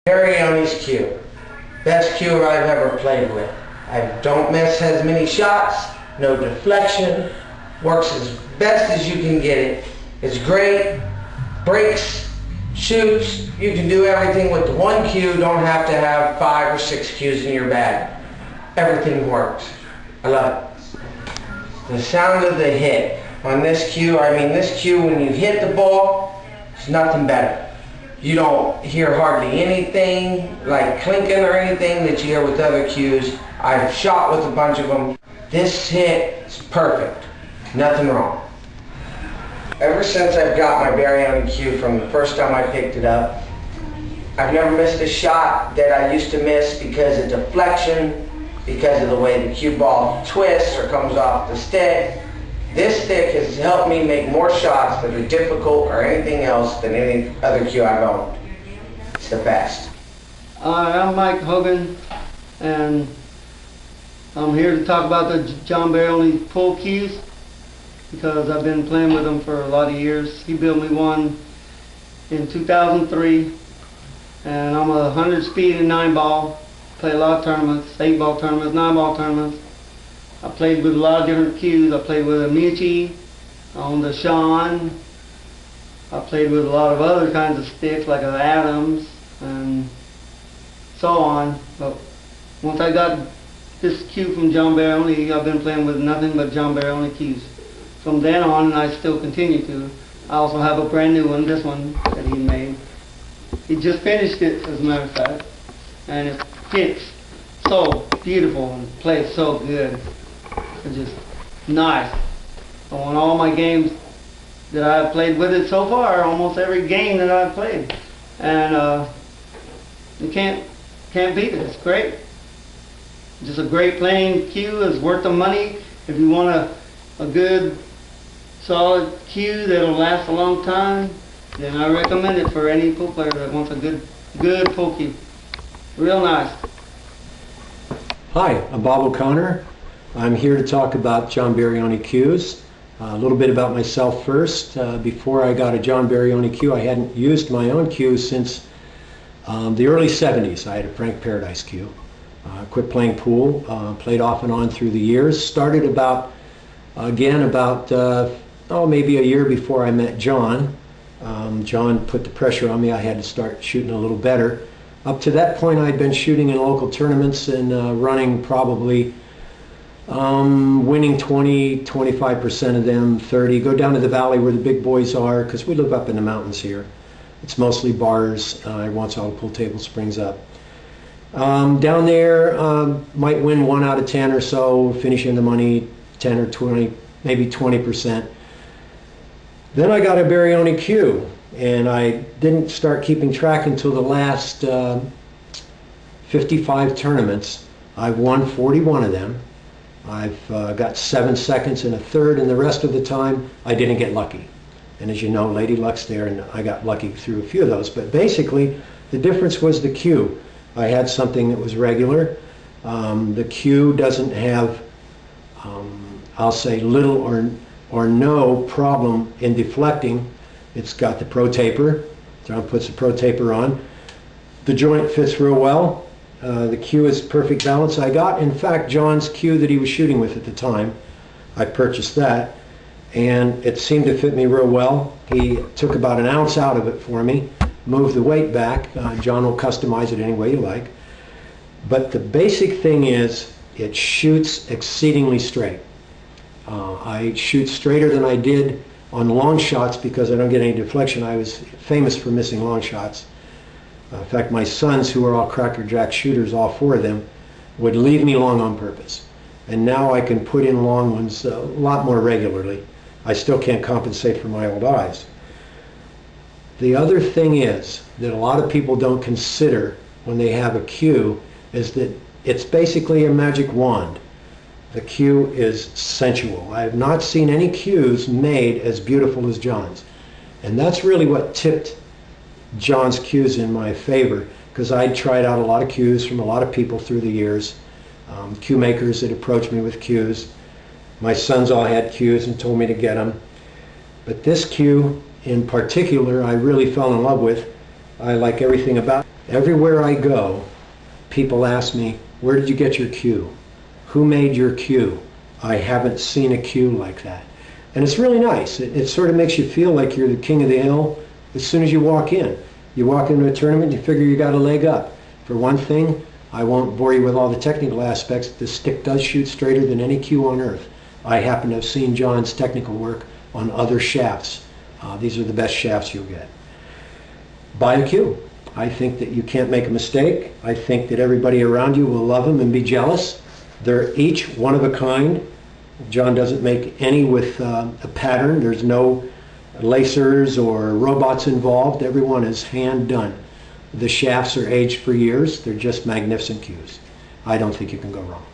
Ariani's cue. Best cue I've ever played with. I don't miss as many shots, no deflection, works as best as you can get it. It's great, breaks, shoots, you can do everything with the one cue, don't have to have 5 or 6 cues in your bag. Everything works. I love it. The sound of the hit on this cue, this cue when you hit the ball, it's nothing better. You don't hear hardly anything like clinking or anything that you hear with other cues. I've shot with a bunch of them. This hit is perfect. Nothing wrong. Ever since I've got my Ariani cue from the first time I picked it up, I've never missed a shot that I used to miss because of deflection, because of the way the cue ball twists or comes off the stick. This stick has helped me make more shots that are difficult or anything else than any other cue I've owned. It's the best. I'm Mike Hogan, and I'm here to talk about the John Ariani pull cues because I've been playing with them for a lot of years. He built me one in 2003, and I'm a 100 speed and 9-ball. Play a lot of tournaments, 8-ball tournaments, 9-ball tournaments. I played with a lot of different cues. I played with a Michi, on the Sean. I played with a lot of other kinds of sticks like an Adams and so on. But once I got this cue from John Ariani, I've been playing with nothing but John Ariani cues. From then on, and I still continue to. I also have a brand new one, this one that he made. He just finished it, as a matter of fact, and it fits so beautiful and plays so good. It's just nice. I won all my games that I've played with it so far, almost every game that I've played, and you can't beat it. It's great. Just a great playing cue. It's worth the money. If you want a good solid cue that'll last a long time, then I recommend it for any pool player that wants a good pool cue. Real nice. Hi, I'm Bob O'Connor. I'm here to talk about John Ariani cues. A little bit about myself first. Before I got a John Ariani cue, I hadn't used my own cue since the early 70s. I had a Frank Paradise cue. Quit playing pool, played off and on through the years. Started maybe a year before I met John. John put the pressure on me. I had to start shooting a little better. Up to that point, I'd been shooting in local tournaments and running probably winning 25% of them, 30. Go down to the valley where the big boys are, because we live up in the mountains here. It's mostly bars. Every once in a while, the pool table springs up. Down there, might win 1 out of 10 or so, finishing the money 10 or 20, maybe 20%. Then I got a Ariani cue, and I didn't start keeping track until the last 55 tournaments. I've won 41 of them. I've got 7 seconds and a third, and the rest of the time I didn't get lucky. And as you know, Lady Luck's there, and I got lucky through a few of those. But basically, the difference was the cue. I had something that was regular. The cue doesn't have, I'll say, little or no problem in deflecting. It's got the pro taper. John puts the pro taper on. The joint fits real well. The cue is perfect balance. I got, in fact, John's cue that he was shooting with at the time. I purchased that, and it seemed to fit me real well. He took about 1 ounce out of it for me, moved the weight back. John will customize it any way you like. But the basic thing is, it shoots exceedingly straight. I shoot straighter than I did on long shots because I don't get any deflection. I was famous for missing long shots. In fact, my sons, who are all crackerjack shooters, all 4 of them, would leave me long on purpose. And now I can put in long ones a lot more regularly. I still can't compensate for my old eyes. The other thing is that a lot of people don't consider when they have a cue is that it's basically a magic wand. The cue is sensual. I have not seen any cues made as beautiful as John's. And that's really what tipped John's cues in my favor, because I tried out a lot of cues from a lot of people through the years, cue makers that approached me with cues. My sons all had cues and told me to get them. But this cue in particular, I really fell in love with. I like everything about it. Everywhere I go, people ask me, where did you get your cue? Who made your cue? I haven't seen a cue like that. And it's really nice. It sort of makes you feel like you're the king of the hill as soon as you walk in. You walk into a tournament, you figure you got a leg up. For one thing, I won't bore you with all the technical aspects. The stick does shoot straighter than any cue on earth. I happen to have seen John's technical work on other shafts. These are the best shafts you'll get. Buy a cue. I think that you can't make a mistake. I think that everybody around you will love them and be jealous. They're each one of a kind. John doesn't make any with a pattern. There's no lacers or robots involved. Everyone is hand done. The shafts are aged for years. They're just magnificent cues. I don't think you can go wrong.